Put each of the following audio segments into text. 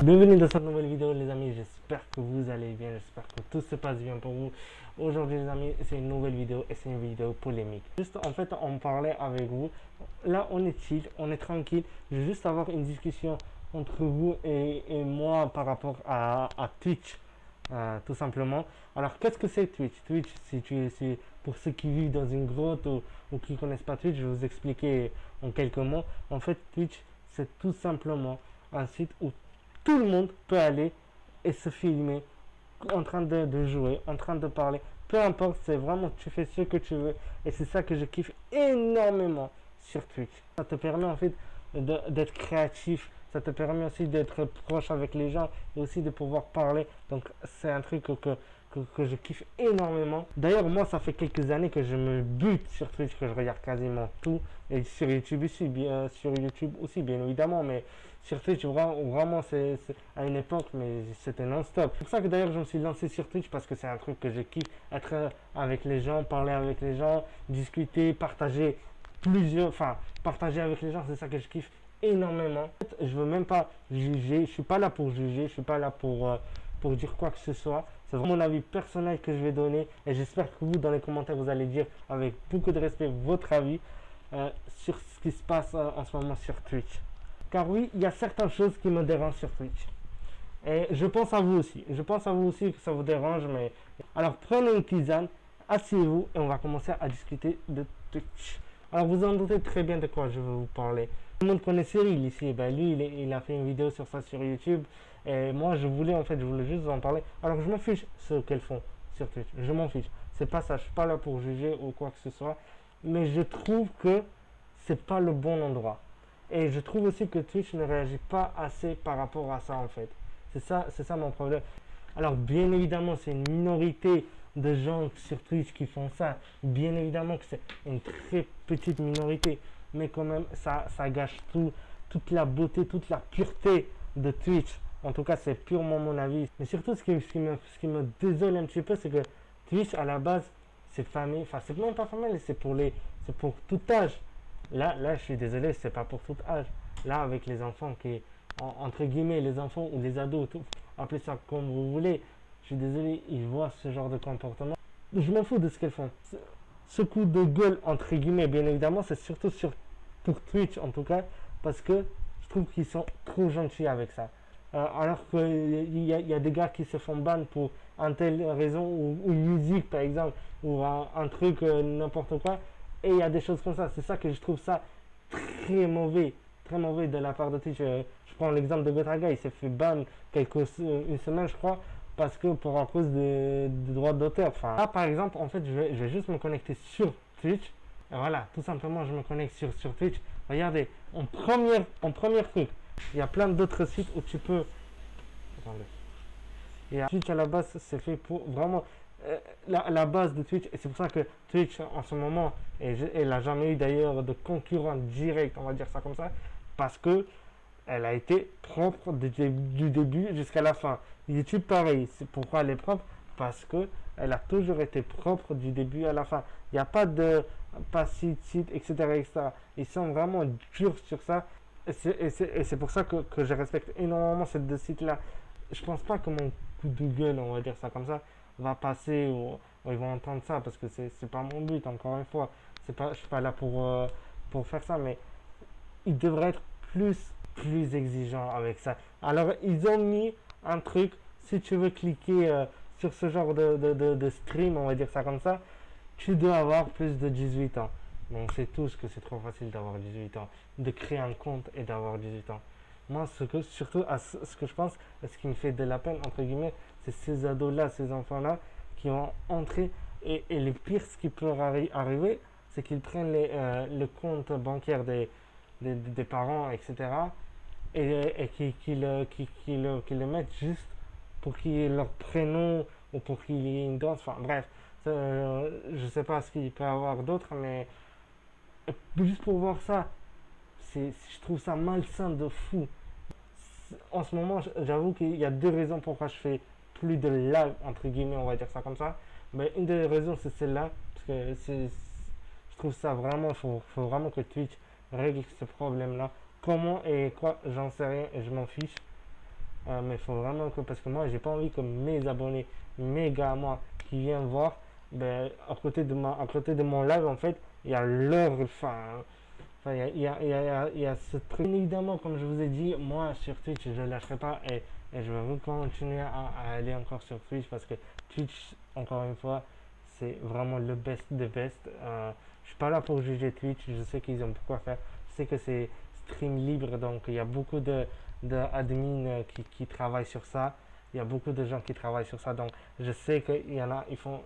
Bienvenue dans cette nouvelle vidéo les amis, j'espère que vous allez bien, j'espère que tout se passe bien pour vous. Aujourd'hui les amis, c'est une nouvelle vidéo et c'est une vidéo polémique. Juste en fait, on parlait avec vous, là on est chill, on est tranquille, je veux juste avoir une discussion entre vous et moi par rapport à Twitch, tout simplement. Alors qu'est-ce que c'est Twitch? Twitch, c'est pour ceux qui vivent dans une grotte ou qui ne connaissent pas Twitch, je vais vous expliquer en quelques mots. En fait Twitch, c'est tout simplement un site où tout le monde peut aller et se filmer en train de jouer, en train de parler. Peu importe, c'est vraiment, tu fais ce que tu veux. Et c'est ça que je kiffe énormément sur Twitch. Ça te permet en fait d'être créatif. Ça te permet aussi d'être proche avec les gens et aussi de pouvoir parler. Donc c'est un truc que je kiffe énormément. D'ailleurs, moi, ça fait quelques années que je me bute sur Twitch, que je regarde quasiment tout. Et sur YouTube aussi, bien évidemment. Mais sur Twitch, vraiment, c'est à une époque, mais c'était non-stop. C'est pour ça que d'ailleurs, je me suis lancé sur Twitch parce que c'est un truc que je kiffe. Être avec les gens, parler avec les gens, discuter, partager avec les gens, c'est ça que je kiffe énormément. En fait, je veux même pas juger, je suis pas là pour juger, je suis pas là pour dire quoi que ce soit. C'est vraiment mon avis personnel que je vais donner et j'espère que vous, dans les commentaires, vous allez dire avec beaucoup de respect votre avis sur ce qui se passe en ce moment sur Twitch. Car oui, il y a certaines choses qui me dérangent sur Twitch. Et je pense à vous aussi. Je pense à vous aussi que ça vous dérange, mais... Alors prenez une tisane, asseyez-vous et on va commencer à discuter de Twitch. Alors vous en doutez très bien de quoi je veux vous parler. Tout le monde connaît Cyril ici. Ben, lui, il a fait une vidéo sur ça sur YouTube. Et moi, je voulais juste vous en parler. Alors je m'en fiche ce qu'elles font sur Twitch. Je m'en fiche. C'est pas ça. Je suis pas là pour juger ou quoi que ce soit. Mais je trouve que c'est pas le bon endroit. Et je trouve aussi que Twitch ne réagit pas assez par rapport à ça en fait. C'est ça mon problème. Alors bien évidemment, c'est une minorité de gens sur Twitch qui font ça. Bien évidemment que c'est une très petite minorité. Mais quand même, ça gâche toute la beauté, toute la pureté de Twitch. En tout cas, c'est purement mon avis. Mais surtout, ce qui me désole un petit peu, c'est que Twitch, à la base, c'est famille. Enfin, c'est même pas famille, c'est pour tout âge. Là, je suis désolé, c'est pas pour tout âge. Là, avec les enfants entre guillemets, les enfants ou les ados, appelez ça comme vous voulez, je suis désolé, ils voient ce genre de comportement. Je m'en fous de ce qu'elles font. Ce coup de gueule, entre guillemets, bien évidemment, c'est surtout pour Twitch en tout cas, parce que je trouve qu'ils sont trop gentils avec ça. Alors qu'il y a des gars qui se font ban pour un telle raison, ou une musique par exemple, ou un truc, n'importe quoi, et il y a des choses comme ça. C'est ça que je trouve ça très mauvais de la part de Twitch. Je prends l'exemple de Gotaga, il s'est fait ban une semaine, je crois, parce que pour à cause de droits d'auteur. Enfin, là, par exemple, en fait, je vais juste me connecter sur Twitch. Et voilà, tout simplement, je me connecte sur Twitch. Regardez, en premier truc, il y a plein d'autres sites où tu peux. Attendez. Et Twitch à la base, c'est fait pour vraiment la base de Twitch. Et c'est pour ça que Twitch en ce moment, elle n'a jamais eu d'ailleurs de concurrent direct, on va dire ça comme ça, parce que elle a été propre du début jusqu'à la fin. YouTube pareil, c'est pourquoi elle est propre, parce que elle a toujours été propre du début à la fin. Il n'y a pas de pas site, etc., etc. Ils sont vraiment durs sur ça. Et c'est pour ça que je respecte énormément ces deux sites-là. Je pense pas que mon coup de gueule, on va dire ça comme ça, va passer ou ils vont entendre ça parce que c'est pas mon but, encore une fois. Je suis pas là pour faire ça, mais ils devraient être plus exigeants avec ça. Alors, ils ont mis un truc, si tu veux cliquer sur ce genre de stream, on va dire ça comme ça, tu dois avoir plus de 18 ans. Donc, c'est tous que c'est trop facile d'avoir 18 ans, de créer un compte et d'avoir 18 ans. Moi, surtout, ce que je pense, ce qui me fait de la peine, entre guillemets, c'est ces ados-là, ces enfants-là, qui vont entrer. Et le pire, ce qui peut arriver, c'est qu'ils prennent le compte bancaire des parents, etc. Et qui le mettent juste pour qu'il y ait leur prénom ou pour qu'il y ait une danse. Enfin bref, je sais pas ce qu'il peut y avoir d'autre, mais juste pour voir ça, je trouve ça malsain de fou. En ce moment, j'avoue qu'il y a deux raisons pourquoi je fais plus de live, entre guillemets, on va dire ça comme ça. Mais une des raisons, c'est celle-là, parce que je trouve ça vraiment, faut vraiment que Twitch règle ce problème-là. Comment et quoi, j'en sais rien et je m'en fiche. Mais il faut vraiment que, parce que moi, j'ai pas envie que mes abonnés, mes gars à moi, qui viennent voir, ben, à côté de mon live, en fait, il y a leur, enfin, il y a ce truc. Bien évidemment, comme je vous ai dit, moi sur Twitch, je ne lâcherai pas et je vais continuer à aller encore sur Twitch parce que Twitch, encore une fois, c'est vraiment le best des best. Je suis pas là pour juger Twitch, je sais qu'ils ont pourquoi faire. Je sais que c'est stream libre, donc il y a beaucoup de admins qui travaillent sur ça. Il y a beaucoup de gens qui travaillent sur ça, donc je sais qu'il y en a, ils font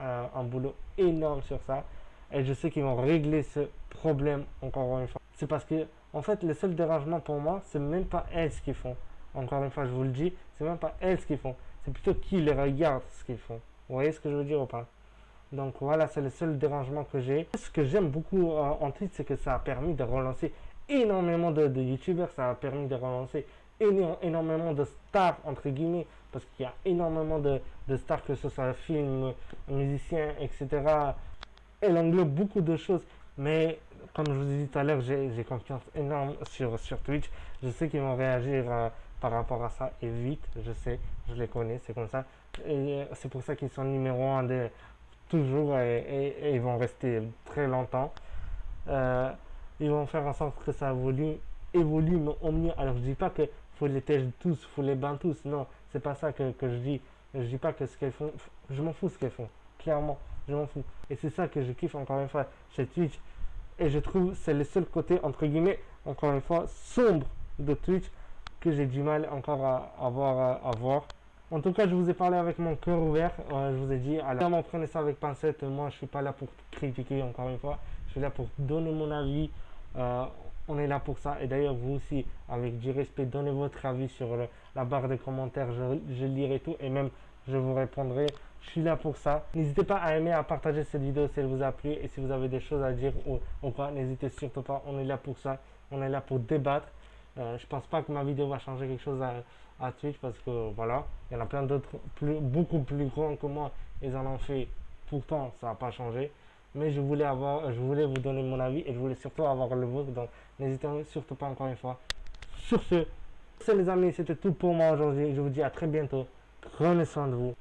un boulot énorme sur ça. Et je sais qu'ils vont régler ce problème encore une fois. C'est parce que, en fait, le seul dérangement pour moi, c'est même pas elles ce qu'ils font. Encore une fois, je vous le dis, c'est même pas elles ce qu'ils font. C'est plutôt qui les regarde ce qu'ils font. Vous voyez ce que je veux dire ou pas? Donc voilà, c'est le seul dérangement que j'ai. Ce que j'aime beaucoup en Twitch, c'est que ça a permis de relancer énormément de youtubeurs, ça a permis de relancer énormément de stars, entre guillemets, parce qu'il y a énormément de stars, que ce soit films, musiciens, etc. Elle englobe beaucoup de choses. Mais comme je vous ai dit tout à l'heure, j'ai confiance énorme sur Twitch. Je sais qu'ils vont réagir par rapport à ça et vite. Je sais, je les connais, c'est comme ça. Et c'est pour ça qu'ils sont numéro un de toujours et ils vont rester très longtemps. Euh, Ils vont faire en sorte que ça évolue mais au mieux. Alors je dis pas que faut les tèche tous, faut les ban tous. Non, c'est pas ça que je dis. Je dis pas que ce qu'elles font, je m'en fous ce qu'elles font. Clairement, je m'en fous. Et c'est ça que je kiffe encore une fois chez Twitch. Et je trouve c'est le seul côté, entre guillemets, encore une fois, sombre de Twitch que j'ai du mal encore à voir. En tout cas, je vous ai parlé avec mon cœur ouvert. Je vous ai dit, alors, vraiment, prenez ça avec pincette. Moi, je suis pas là pour critiquer, encore une fois. Je suis là pour donner mon avis. Euh, on est là pour ça. Et d'ailleurs, vous aussi, avec du respect, donnez votre avis sur la barre de commentaires. Je lirai tout et même je vous répondrai. Je suis là pour ça. N'hésitez pas à aimer, à partager cette vidéo si elle vous a plu. Et si vous avez des choses à dire ou pas, n'hésitez surtout pas. On est là pour ça. On est là pour débattre. Je pense pas que ma vidéo va changer quelque chose à Twitch parce que voilà, il y en a plein d'autres beaucoup plus grands que moi. Ils en ont fait. Pourtant, ça n'a pas changé. Mais je voulais vous donner mon avis et je voulais surtout avoir le vôtre. Donc, n'hésitez surtout pas encore une fois. Sur ce, c'est les amis, c'était tout pour moi aujourd'hui. Je vous dis à très bientôt. Prenez soin de vous.